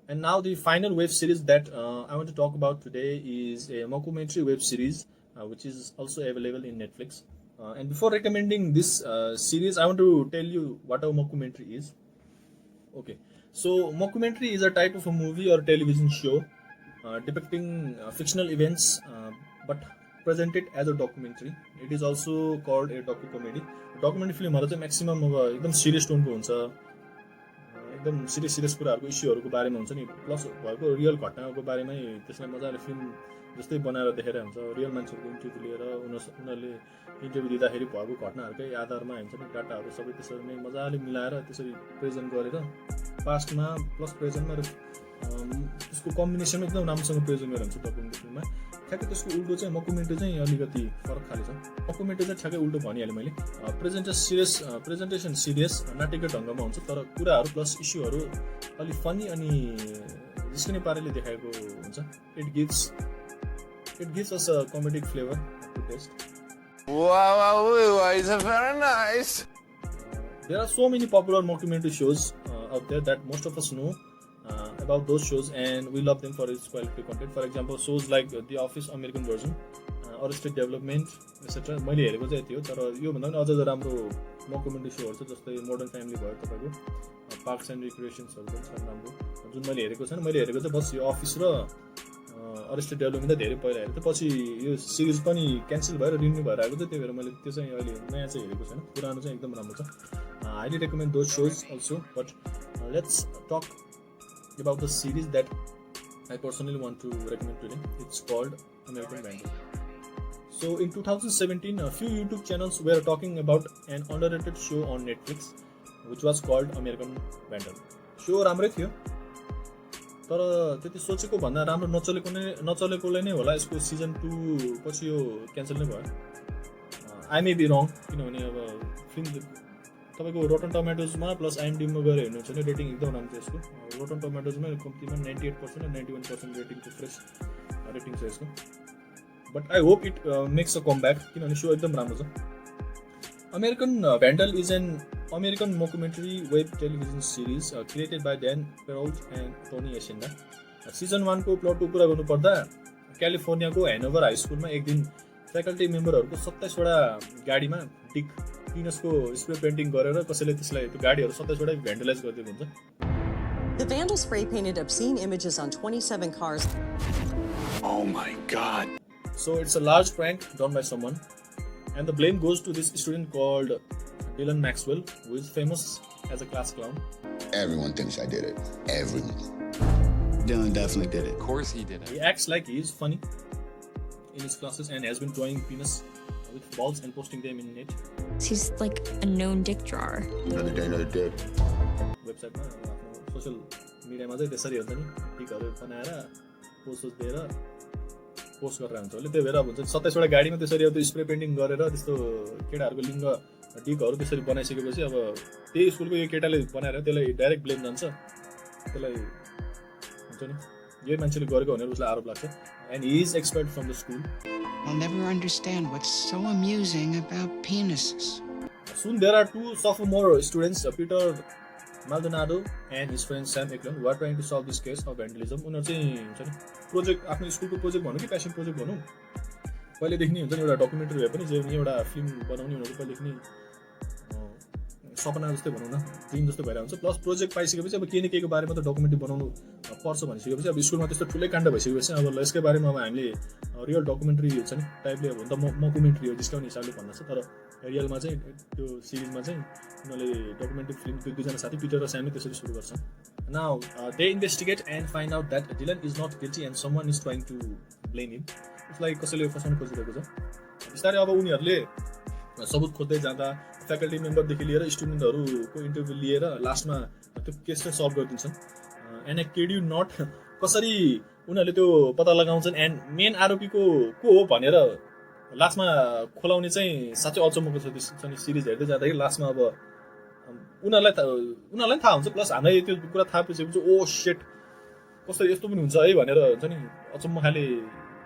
And now the final web series that I want to talk about today is a mockumentary web series, which is also available in Netflix. And before recommending this series, I want to tell you what a mockumentary is. Okay, so mockumentary is a type of a movie or television show depicting fictional events, but presented as a documentary. It is also called a docu-comedy. Documentary फिल्महरू चाहिँ maximum अब एकदम serious टोनको हुन्छ, एकदम serious serious कुराहरूको इस्युहरूको बारेमा हुन्छ नि, प्लस भएको रियल घटनाको बारेमै त्यसलाई मजाले फिल्म जस्तै बनाएर देखेर हुन्छ। रियल मान्छेहरूको इन्टरभ्यू लिएर उनीहरूले इन्टरभ्यू दिँदाखेरि भएको घटनाहरूकै आधारमा हुन्छ नि, डाटाहरू सबै त्यसरी नै मजाले मिलाएर त्यसरी प्रेजेन्ट गरेर पास्टमा प्लस प्रेजेन्टमा त्यसको कम्बिनेसनमा एकदम राम्रोसँग प्रेजेन्ट गरेर हुन्छ डकुमेन्ट्री फिल्ममा। ठ्याक्कै त्यसको उल्टो चाहिँ मकुमेन्ट्री चाहिँ अलिकति फरक खाले छ। मकुमेन्ट्री चाहिँ ठ्याक्कै उल्टो भनिहालेँ मैले। प्रेजेन्टेसन सिरियस नाटकीय ढङ्गमा हुन्छ, तर कुराहरू प्लस इस्युहरू अलिक फनी अनि जिस्किने पाराले देखाएको हुन्छ। It gives us a comedic flavour to taste. Wow, it's very nice. There are so many popular mockumentary shows out there that most of us know about those shows, and we love them for its quality content. For example, shows like The Office American version, Arrested Development, etc. मैले हेरेको चाहिँ यति हो, तर योभन्दा पनि अझ राम्रो मकुमेन्ट्री सोहरू छ, जस्तै मोडर्न फ्यामिली भयो, तपाईँको पार्क्स एन्ड रिक्रिएसन्सहरू पनि छ राम्रो, जुन मैले हेरेको छैन। मैले हेरेको चाहिँ बस यो अफिस र अरेस्टेड डेभलपमेन्ट त धेरै पहिला हेरेको थिएँ, पछि यो सिरिज पनि क्यान्सल भएर रिन्यू भएर आएको थियो, त्यही भएर मैले त्यो चाहिँ अहिले नयाँ चाहिँ हेरेको छैन। पुरानो चाहिँ एकदम राम्रो छ। Highly recommend those shows also, but let's talk about the series that I personally want to recommend today. It's called American Vandal. So in 2017, a few YouTube channels were talking about an underrated show on Netflix, which was called American Vandal. Show राम्रै थियो, तर त्यति सोचेको भन्दा राम्रो नचलेकोले नै होला यसको सिजन 2 पछि यो क्यान्सल नै भयो। आई मे बी रङ, किनभने अब फिल्म तपाईँको रोटन टमेटोजमा प्लस आइएमडीबीमा गएर हेर्नुहुन्छ भने रेटिङ एकदम राम्रो छ यसको। रोटन टमेटोजमा कम्तीमा 98% र 91% रेटिङको फ्रेस रेटिङ छ यसको। But I hope it makes a comeback, किनभने सो एकदम राम्रो छ। American Vandal is an American mockumentary web television series created by Dan Perrault and Tony Yacenda. Season 1 को प्लटको कुरा गर्नुपर्दा क्यालिफोर्नियाको हेनोभर हाई स्कुलमा एक दिन फ्याकल्टी मेम्बरहरूको 27 वटा गाडीमा डिक पिनसको स्प्रे पेन्टिङ गरेर कसैले त्यसलाई त्यो गाडीहरू 27 वटा भ्यान्डलाइज गरिदिएको हुन्छ। The vandal spray painted obscene images on 27 cars. Oh my God. So it's a large prank done by someone, and the blame goes to this student called Dylan Maxwell, who is famous as a class clown. Everyone thinks I did it. Everyone. Dylan definitely did it. Of course he did it. He acts like he is funny in his classes and has been drawing penis with balls and posting them in net. He's like a known dick drawer. Another day, another day. वेबसाइटमा आफ्नो social मिडियामा चाहिँ त्यसरी हुन्छ नि, टिकहरू बनाएर post दिएर post गरेर हुन्छ उसले। त्यही भएर अब हुन्छ 27 वटा गाडीमा त्यसरी अब स्प्रे पेन्टिङ गरेर त्यस्तो केटाहरूको लिङ्ग डिकहरू त्यसरी बनाइसकेपछि अब त्यही स्कुलको यो केटाले बनाएर त्यसलाई डाइरेक्ट ब्लेम जान्छ, त्यसलाई हुन्छ नि यही मान्छेले गरेको भनेर उसलाई आरोप लाग्छ। And he is expert from the school. I'll never understand what's so amusing about penises. Soon there are two sophomore students, Peter Maldonado and his friend Sam Eklund, who are trying to solve this case of vandalism. उनीहरू चाहिँ हुन्छ नि project, आफ्नो स्कुलको project भनौँ कि passion project भनौँ, पहिलेदेखि नै हुन्छ नि एउटा डकुमेन्ट्री भए पनि जे एउटा फिल्म बनाउने उनीहरू पहिलेदेखि नै सपना जस्तै भनौँ न, ड्रिम जस्तो भइरहेको हुन्छ। प्लस प्रोजेक्ट पाइसकेपछि अब केही न केहीको बारेमा त डकुमेन्ट्री बनाउनु पर्छ भनिसकेपछि अब स्कुलमा त्यस्तो ठुलै काण्ड भइसकेपछि अब यसकै बारेमा अब हामीले रियल डकुमेन्ट्री हुन्छ नि टाइपले अब त मकुमेन्ट्री हो डिस्काउन्ट हिसाबले भन्दा छ, तर रियलमा चाहिँ त्यो सिरिजमा चाहिँ उनीहरूले डकुमेन्ट्री फिल्म दुईजना साथी पिटर र स्यामले त्यसरी सुरु गर्छ। Now they investigate and find out that Dylan is not guilty and someone is trying to blame him. उसलाई कसैले फसाउनु खोजिरहेको छ। बिस्तारै अब उनीहरूले सबुत खोज्दै जाँदा फ्याकल्टी मेम्बरदेखि लिएर स्टुडेन्टहरूको इन्टरभ्यू लिएर लास्टमा त्यो केस चाहिँ सल्भ गरिदिन्छन्। And I kid you not, कसरी उनीहरूले त्यो पत्ता लगाउँछन् एन्ड मेन आरोपीको को हो भनेर लास्टमा खोलाउने चाहिँ साँच्चै अचम्मको छ। त्यो सिरिज हेर्दै जाँदाखेरि लास्टमा अब उनीहरूलाई पनि थाहा हुन्छ, प्लस हामीलाई त्यो कुरा थाहा पाइसकेपछि ओ सेट कसरी यस्तो पनि हुन्छ है भनेर हुन्छ नि अचम्म खाले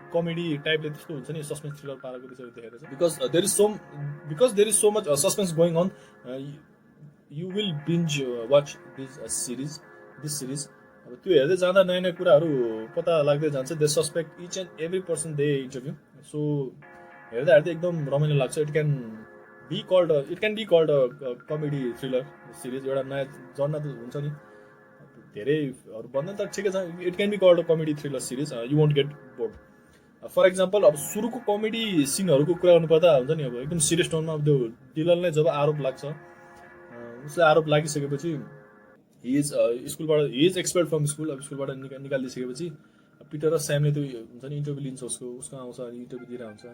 कमेडी टाइपले त्यस्तो हुन्छ नि, सस्पेन्स थ्रिलर पाराको त्यसरी देखेको छ। Because there is so much suspense going on, you will binge watch this series अब त्यो हेर्दै जाँदा नयाँ नयाँ कुराहरू पत्ता लाग्दै जान्छ. They suspect each and every person they interview. So हेर्दा हेर्दै एकदम रमाइलो लाग्छ. It can be called a comedy thriller series. एउटा नयाँ जर्ना त हुन्छ नि धेरैहरू भन्दा त ठिकै छ. It can be called a comedy thriller series. You won't get bored. For example अब सुरुको कमेडी सिनहरूको कुरा गर्नुपर्दा हुन्छ नि अब एकदम सिरियस टोनमा अब त्यो डिलनलाई जब आरोप लाग्छ उसलाई आरोप लागिसकेपछि he is expelled from school. अब स्कुलबाट निकालिदिइसकेपछि पिटर र स्यामले त्यो हुन्छ नि इन्टरभ्यू लिन्छ उसको आउँछ अनि इन्टरभ्यू दिएर हुन्छ.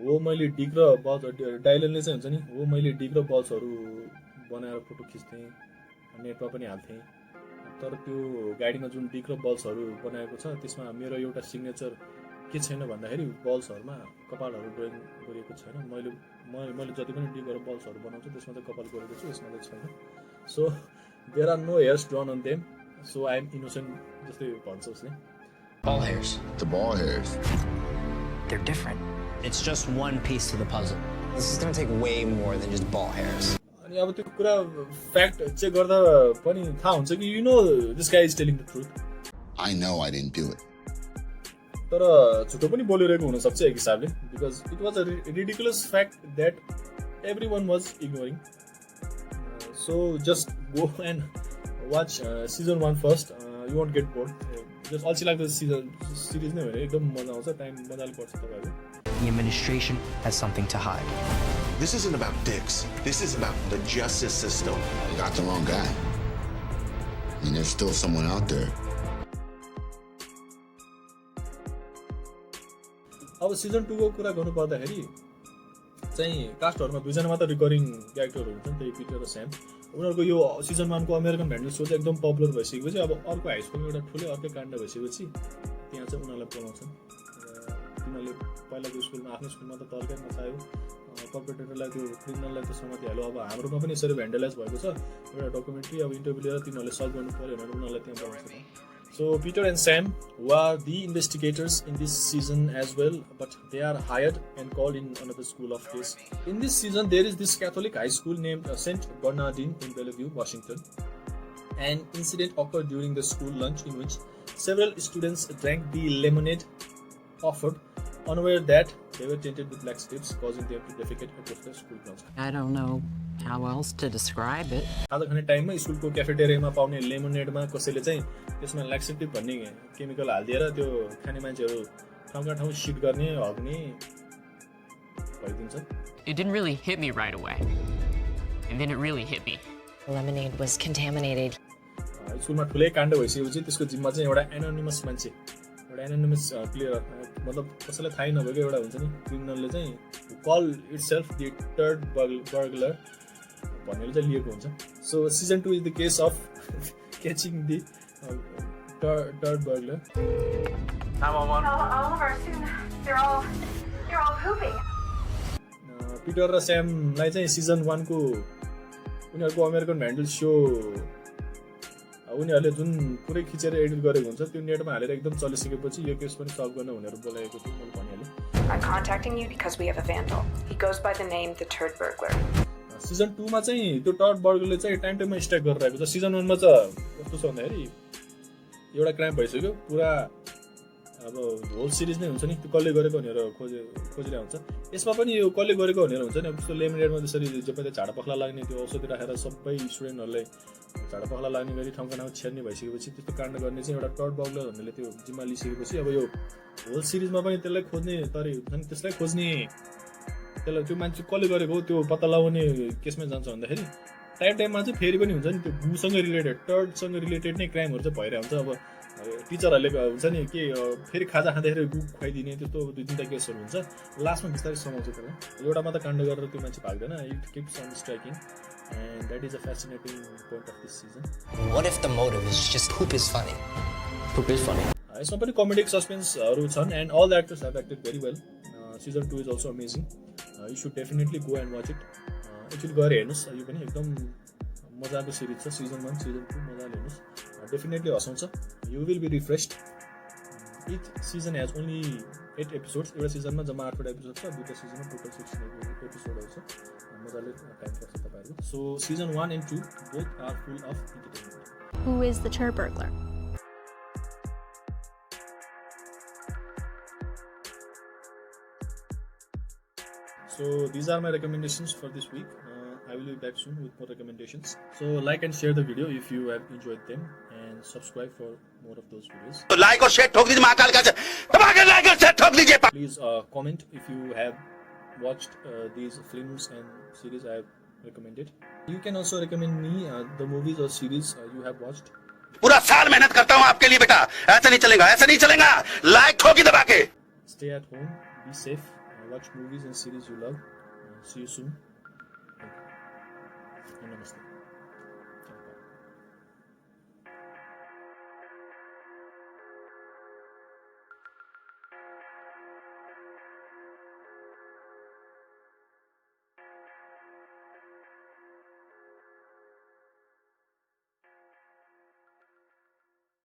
हो मैले डिक र बल्स डाइलनले चाहिँ हुन्छ नि हो मैले डिक र बल्सहरू बनाएर फोटो खिच्थेँ नेटमा पनि हाल्थेँ. तर त्यो गाडीमा जुन डिक र बल्सहरू बनाएको छ त्यसमा मेरो एउटा सिग्नेचर के छैन भन्दाखेरि बल्सहरूमा कपालहरू ड्रइङ गरिएको छैन. मैले जति पनि डिक र बल्सहरू बनाउँछु त्यसमा चाहिँ कपाल गरेको छु यसमा चाहिँ छैन. So there are no hairs drawn on them. So I am innocent जस्तै भन्छ उसले. Ball hairs. The ball hairs. They're different. It's just one piece to the puzzle. This is going to take way more than just ball hairs. अनि अब त्यो कुरा fact check गर्दा पनि थाहा हुन्छ कि you know this guy is telling the truth. I know I didn't do it. तर झुटो पनि बोलिरहेको हुनसक्छ एक हिसाबले because it was a ridiculous fact that everyone was ignoring. So just go and watch season 1 first. You won't get bored. जस्ट अल्छी लाग्दो सिरिज नै हो एकदम मजा आउँछ. टाइम मजाले पर्छ तपाईँहरू. The administration has something to hide. This isn't about dicks. This is about the justice system. You got the wrong guy. I mean, there's still someone out there. अब सिजन 2 को कुरा गर्नु पर्दाखेरि चाहिँ कास्टहरुमा दुईजना मात्र रिकरिङ क्यारेक्टरहरु हुन्छन् त्यही पिटर र स्याम. उनीहरुको यो सिजन 1 को अमेरिकन भ्यान्डल शो चाहिँ एकदम पपुलर भइसकेपछि अब अर्को हाई स्कुलमा एउटा ठुलै अर्कै काण्ड भइसकेपछि त्यहाँ चाहिँ उनीहरुलाई बोलाउँछन्. तिनीहरुले पहिलाको स्कुलमा आफ्नो स्कुलमा त तर्कै नचायो पर्पेट्रेटरलाई त्यो क्रिमिनललाई त समाति हाल्यो. अब हाम्रोमा पनि यसरी भ्यान्डलाइज भएको छ एउटा डकुमेन्ट्री अब इन्टरभ्यु लिएर तिनीहरुले सल्भ गर्नु पर्यो भनेर उनीहरुलाई त्यहाँ बोलाउँछन्. So Peter and Sam were the investigators in this season as well, but they are hired and called in another school of case. In this season, there is this Catholic high school named St. Bernardine in Bellevue, Washington. An incident occurred during the school lunch in which several students drank the lemonade offered, unaware that they were tainted with laxatives, causing them to defecate across the school grounds. I don't know how else to describe it. खाजा खाने टाइममा स्कुलको क्याफेटेरियामा पाउने लेमोनेडमा कसैले चाहिँ त्यसमा ल्याक्सेटिभ भन्ने chemical हालिदिएर त्यो खाने मान्छेहरू ठाउँका ठाउँ सिट गर्ने हग्ने भइदिन्छ. It didn't really hit me right away. And then it really hit me. Lemonade was contaminated. स्कुलमा ठुलै काण्ड भइसकेपछि त्यसको जिम्मा चाहिँ एउटा एनोनिमस मान्छे एउटा एनोनिमस प्लेयर मतलब कसैलाई थाहै नभएको एउटा हुन्छ नि क्रिमिनलले चाहिँ call itself the third burglar भनेर चाहिँ लिएको हुन्छ. So season 2 is the case of catching the third burglar. Peter र स्यामलाई चाहिँ सिजन 1 को उनीहरूको अमेरिकन भ्यान्डल सो उनीहरूले जुन पुरै खिचेर एडिट गरेको हुन्छ त्यो नेटमा हालेर एकदम चलिसकेपछि यो केस पनि सल्भ गर्न भनेर बोलाएको थियो मैले भनिहालेँ. I'm contacting you because we have a vandal. He goes by the name the Turd Burglar. Season 2 मा चाहिँ त्यो टर्ड बर्गरले चाहिँ टाइममा स्ट्राइक गरिरहेको छ. सिजन 1 मा चाहिँ कस्तो छ भन्दाखेरि एउटा क्राइम भइसक्यो पुरा अब होल सिरिज नै हुन्छ नि त्यो कसले गरेको भनेर खोजिरहेको हुन्छ. यसमा पनि यो कसले गरेको भनेर हुन्छ नि अब त्यस्तो लेमिनेडमा त्यसरी जहिले झाडा पखला लाग्ने त्यो औषधि राखेर सबै स्टुडेन्टहरूलाई झाडा पखला लाग्ने गरी ठाउँका ठाउँ छेर्ने भइसकेपछि त्यस्तो काण्ड गर्ने चाहिँ एउटा टर्ड बर्गलर भन्नेले त्यो जिम्मा लिइसकेपछि अब यो होल सिरिजमा पनि त्यसलाई खोज्ने तरिका हुन्छ नि त्यसलाई खोज्ने त्यसलाई त्यो मान्छे कसले गरेको त्यो पत्ता लगाउने केसमा जान्छ भन्दाखेरि टाइममा चाहिँ फेरि पनि हुन्छ नि त्यो गुसँग रिलेटेड टर्डसँग रिलेटेड नै क्राइमहरू चाहिँ भइरहेको हुन्छ. अब टिचरहरूले हुन्छ नि के फेरि खाजा खाँदाखेरि गु खुवाइदिने त्यस्तो 2-3 केसहरू हुन्छ. लास्टमा बिस्तारै समाउँछ त्यसलाई एउटा मात्र काण्ड गरेर त्यो मान्छे भाग्दैन. It keeps on striking and that is a fascinating point of this season. What if the motive is just poop is funny? Poop is funny. यसमा पनि कमेडिक सस्पेन्सहरू छन् and all the actors have acted very well. Season 2 is also amazing. You should definitely go and watch it. Actually गएर हेर्नुहोस् यो पनि एकदम मजाको सिरिज छ. सिजन 1 सिजन 2 मजाले हेर्नुहोस् डेफिनेटली हँसाउँछ. You will be refreshed. Each season has only 8 episodes. एउटा सिजनमा जम्मा 8 एपिसोड छ. दुईवटा सिजनमा टोटल 16 एपिसोडहरू छ. मजाले टाइम पर्छ तपाईँहरू. So season 1 and 2 both are full of entertainment. Who is the turd burglar? So these are my recommendations for this week. I will be back soon with more recommendations. So like and share the video if you have enjoyed them, and subscribe for more of those videos. तो like और share ठोक दीजिए महाकाल का दबा के like और share ठोक दीजिए. Please comment if you have watched these films and series I have recommended. You can also recommend me the movies or series you have watched. पूरा साल मेहनत करता हूँ आपके लिए बेटा. ऐसा नहीं चलेगा, ऐसा नहीं चलेगा. लाइक ठोकी दबा के. Stay at home, be safe, watch movies and series you love. See you soon. Namaste.